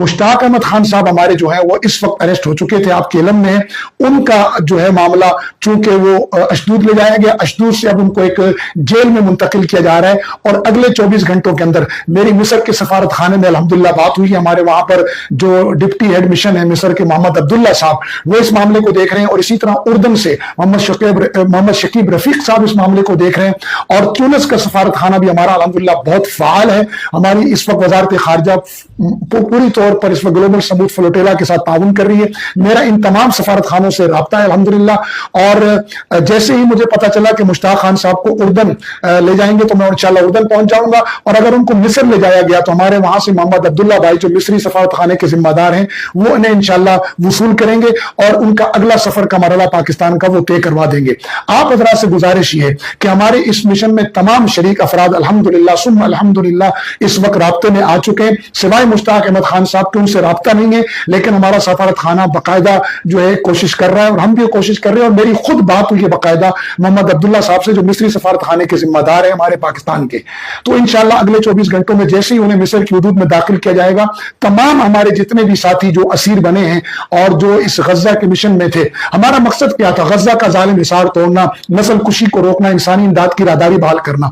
मुश्ताक अहमद खान साहब हमारे जो है वो इस वक्त अरेस्ट हो चुके थे, आपके इल्म में है। उनका जो है मामला चूंकि वो अशदूद ले जाया गया, अशदूद से अब उनको एक जेल में मुंतकिल किया जा रहा है और अगले 24 घंटों के अंदर मेरी मिस्र के सफारत खाने में अल्हम्दुलिल्लाह बात हुई है। हमारे वहां पर जो डिप्टी हेड मिशन है मिस्र के मोहम्मद अब्दुल्ला साहब, वो इस मामले को देख रहे हैं और इसी तरह उर्दन से मोहम्मद शकीब रफीक साहब इस मामले को देख रहे हैं और ट्यूनिस का सफारत खाना भी हमारा अल्हम्दुलिल्लाह बहुत फाल है। हमारी इस वक्त वजारत खारजा पूरी तौर पर इस वक्त ग्लोबल समूद फ्लोटेला के साथ ताउन कर रही है। मेरा इन तमाम सफारत खानों से राब्ता है अल्हम्दुलिल्लाह। और जैसे ही मुझे पता चला कि मुश्ताक खान साहब को उर्दन ले जाएंगे तो मैं इंशाल्लाह उर्दन पहुंच जाऊंगा, और अगर उनको मिस्र ले जाया गया तो हमारे वहां से मोहम्मद अब्दुल्ला भाई जो मिस्री सफारत खाने के जिम्मेदार हैं वो उन्हें इंशाल्लाह वसूल करेंगे और उनका अगला सफर का मरला पाकिस्तान का वो तय करवा देंगे। आप हजरात से गुजारिश ये है कि हमारे इस मिशन में तमाम शरीक अफराद अल्हम्दुलिल्लाह सुम्मा अल्हम्दुलिल्लाह इस वक्त राब्ते में आ चुके हैं, सिवाय मुश्ताक अहमद खान साहब के उनसे राब्ता नहीं है, लेकिन हमारा सफारत खाना बाकायदा जो है कोशिश कर रहा है और हम भी कोशिश कर रहे हैं। और मेरी खुद बात हुई है बाकायदा मोहम्मद अब्दुल्ला साहब से जो मिस्री सफारत खाने के जिम्मेदार है हमारे पाकिस्तान के। तो इंशाल्लाह अगले 24 घंटों में जैसे ही उन्हें मिस्र की हुदूद में दाखिल किया जाएगा, तमाम हमारे जितने भी साथी जो असीर बने हैं और जो इस गजा के मिशन में थे, हमारा मकसद क्या था? गजा का जालिम हिसार तोड़ना, नस्ल कुशी को रोकना, इंसानी इमदाद की राहदारी बहाल करना।